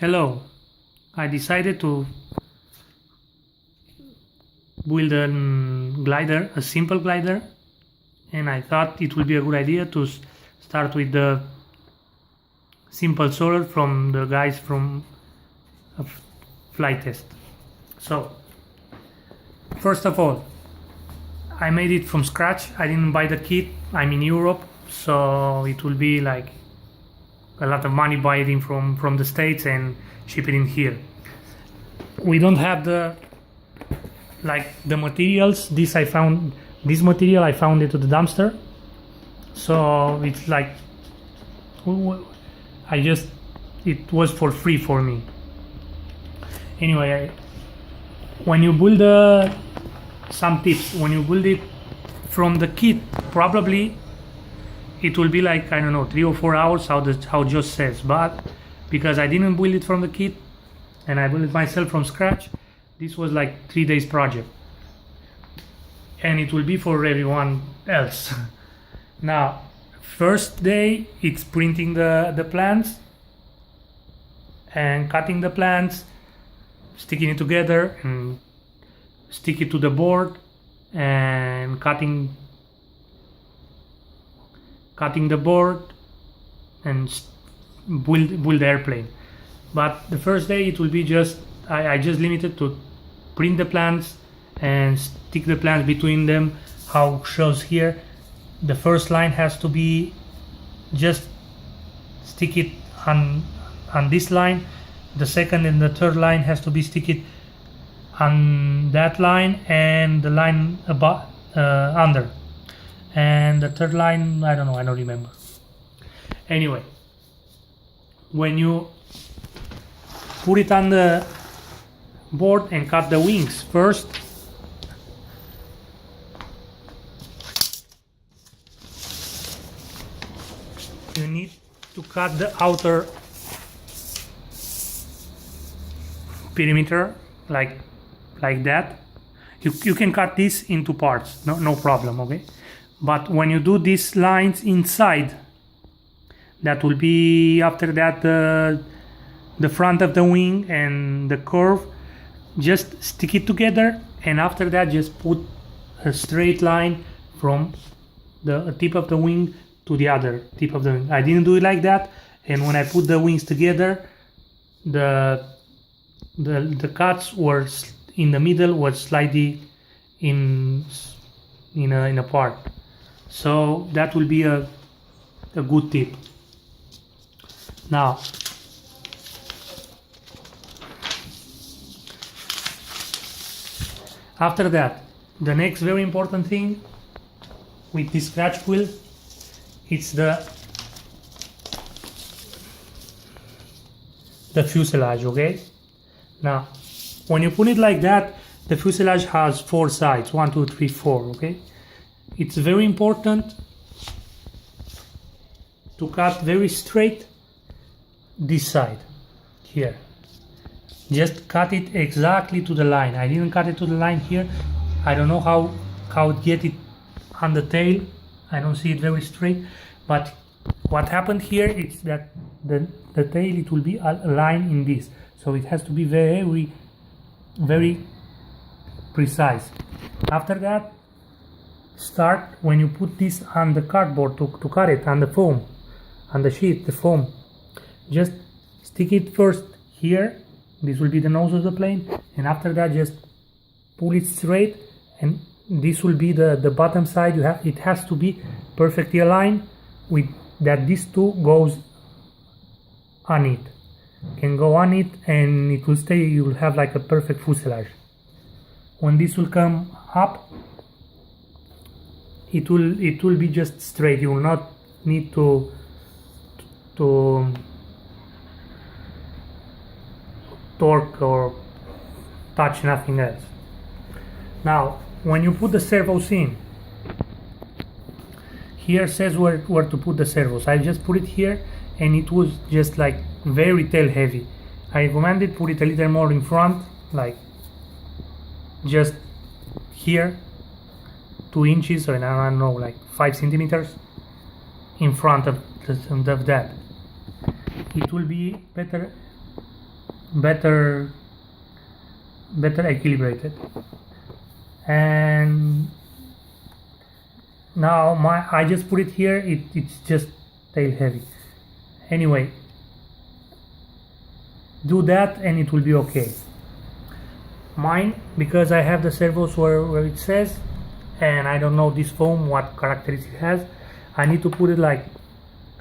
Hello, I decided to build a glider, a simple glider, and I thought it would be a good idea to start with the Simple Soarer from the guys from a flight test. So, first of all, I made it from scratch. I didn't buy the kit. I'm in Europe, so it will be like a lot of money buying it from the States and ship it in here. We don't have the materials. This material I found it at the dumpster, so it's like it was for free for me. Anyway, when you build some tips, when you build it from the kit, probably it will be like, I don't know, 3 or 4 hours, how Josh says. But because I didn't build it from the kit and I built it myself from scratch, this was like 3 days project, and it will be for everyone else. Now, first day it's printing the plans and cutting the plans, sticking it together and stick it to the board, and cutting the board and build the airplane. But the first day it will be just I just limited to print the plans and stick the plans between them, how shows here. The first line has to be just stick it on this line. The second and the third line has to be stick it on that line, and the line above under, and the third line, I don't know, I don't remember. Anyway, when you put it on the board and cut the wings first, you need to cut the outer perimeter like that. You can cut this into parts, no problem, okay? But when you do these lines inside, that will be after that the front of the wing and the curve, just stick it together, and after that just put a straight line from the tip of the wing to the other tip of the wing. I didn't do it like that, and when I put the wings together, the cuts were in the middle, was slightly in a part. So that will be a good tip. Now, after that, the next very important thing with this scratch wheel, it's the fuselage, okay? Now, when you put it like that, the fuselage has 4 sides, 1, 2, 3, 4, okay? It's very important to cut very straight this side here. Just cut it exactly to the line. I didn't cut it to the line here. I don't know how it get it on the tail. I don't see it very straight, but what happened here is that the tail, it will be aligned in this, so it has to be very, very precise. After that, start when you put this on the cardboard to cut it on the foam, on the sheet, the foam, just stick it first here. This will be the nose of the plane, and after that just pull it straight, and this will be the bottom side. It has to be perfectly aligned with that. These two goes on it, can go on it, and it will stay. You will have like a perfect fuselage. When this will come up, it will be just straight. You will not need to torque or touch nothing else. Now, when you put the servos in, here says where to put the servos. I just put it here, and it was just like very tail heavy. I recommended put it a little more in front, like just here, 2 inches, or I don't know, like 5 centimeters in front of that. It will be better better equilibrated. And now I just put it here, it's just tail heavy. Anyway, do that and it will be okay. Mine, because I have the servos where it says, and I don't know this foam what characteristics it has, I need to put it like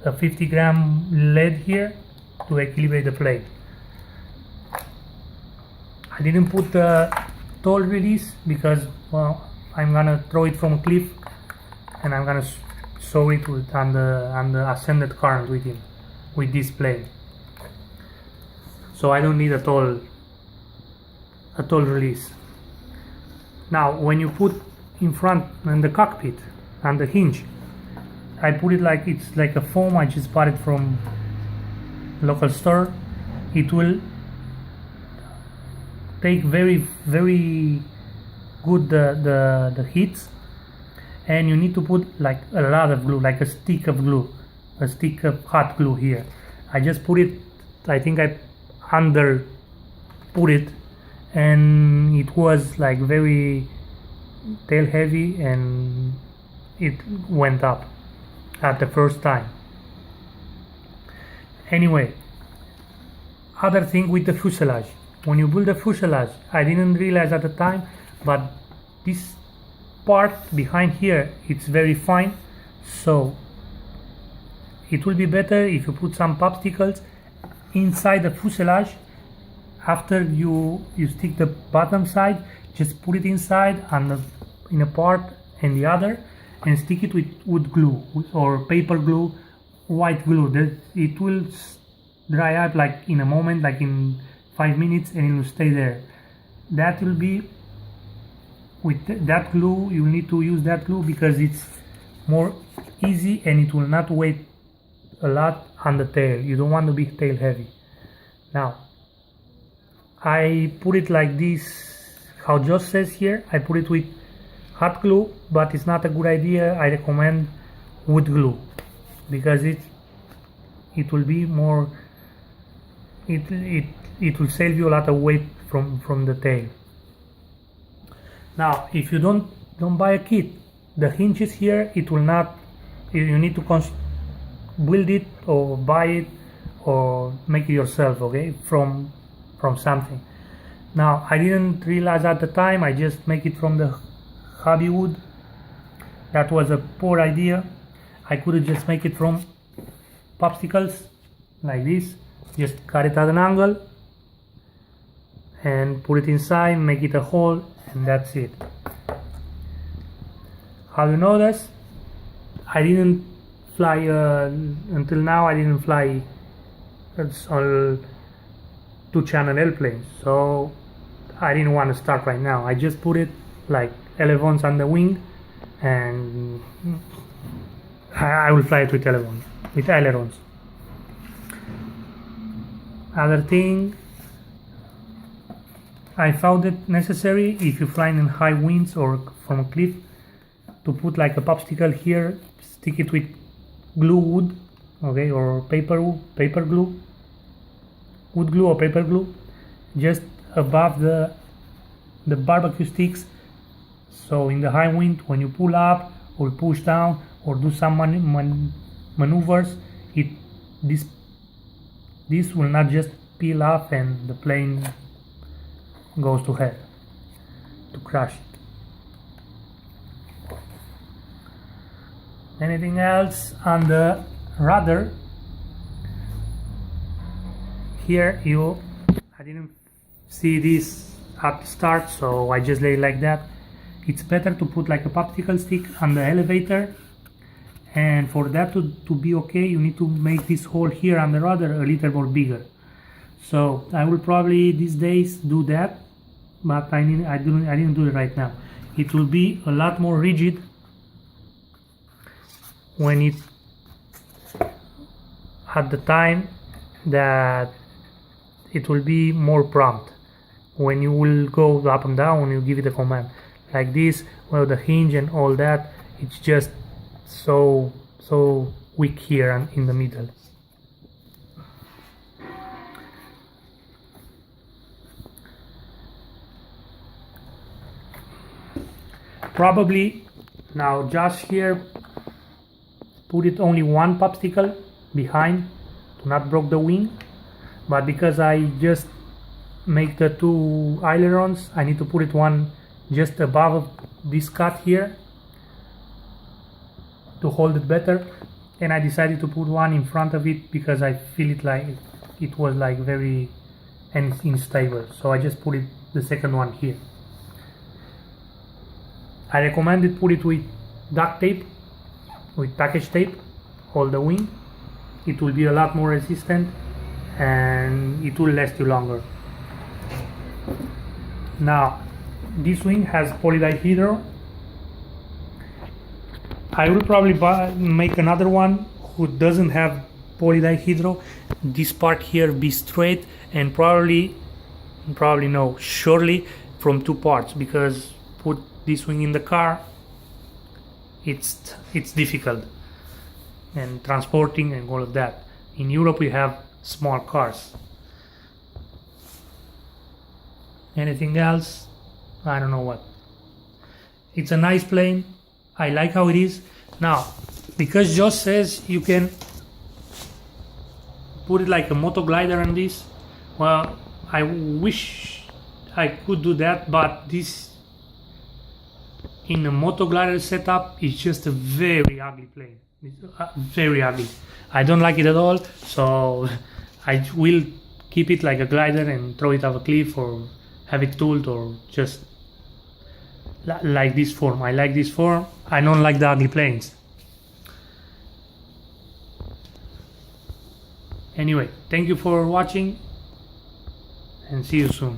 a 50-gram lead here to equilibrate the plate. I didn't put the tall release because, well, I'm gonna throw it from a cliff and I'm gonna sow it on the ascended current with this plate. So I don't need a tall release. Now when you put in front in the cockpit and the hinge, I put it like it's like a foam. I just bought it from local store. It will take very good the heat, and you need to put like a lot of glue, like a stick of glue, a stick of hot glue here. I just put it, I think I under put it, and it was like very tail heavy and it went up at the first time. Anyway, other thing with the fuselage, when you build the fuselage, I didn't realize at the time, but this part behind here, it's very fine, so it will be better if you put some popsicles inside the fuselage. After you stick the bottom side, just put it inside and in a part and the other, and stick it with wood glue or paper glue, white glue. It will dry up like in a moment, like in 5 minutes, and it will stay there. That will be with that glue. You need to use that glue because it's more easy and it will not weigh a lot on the tail. You don't want to be tail heavy. Now I put it like this, how Josh says here. I put it with hot glue, but it's not a good idea. I recommend wood glue because it will be more, it will save you a lot of weight from the tail. Now if you don't buy a kit, the hinges here, it will not, you need to build it or buy it or make it yourself, okay, from something. Now I didn't realize at the time, I just make it from the hobby wood. That was a poor idea. I could have just make it from popsicles like this, just cut it at an angle and put it inside, make it a hole, and that's it. How you know this? I didn't fly until now. I didn't fly all 2-channel airplanes, so I didn't want to start right now. I just put it like elevons on the wing, and I will fly it with ailerons. Other thing, I found it necessary if you're flying in high winds or from a cliff to put like a popsicle here, stick it with glue wood, okay, or paper glue, wood glue or paper glue, just above the barbecue sticks. So in the high wind, when you pull up or push down or do some maneuvers, this will not just peel off and the plane goes to hell, to crash. Anything else on the rudder? Here I didn't see this at the start, so I just lay it like that. It's better to put like a popsicle stick on the elevator, and for that to be okay, you need to make this hole here on the rudder a little more bigger. So I will probably these days do that, but I didn't do it right now. It will be a lot more rigid when it at the time that it will be more prompt when you will go up and down when you give it a command like this. Well, the hinge and all that, it's just so weak here and in the middle. Probably now just here put it only one popsicle behind to not broke the wing, but because I just make the two ailerons, I need to put it one just above this cut here to hold it better, and I decided to put one in front of it because I feel it like it was like very unstable, so I just put it the second one here. I recommend it put it with duct tape, with package tape, hold the wing. It will be a lot more resistant and it will last you longer. Now this wing has polydihedral. I will probably make another one who doesn't have polydihedral. This part here be straight, and probably no, surely from two parts, because put this wing in the car, it's difficult, and transporting and all of that. In Europe we have small cars. Anything else? I don't know what. It's a nice plane. I like how it is. Now, because Josh says you can put it like a moto glider on this, well, I wish I could do that, but this in a moto glider setup is just a very ugly plane. It's very ugly. I don't like it at all, so I will keep it like a glider and throw it off a cliff or have it tooled, or just like this form. I like this form. I don't like the ugly planes. Anyway, thank you for watching and see you soon.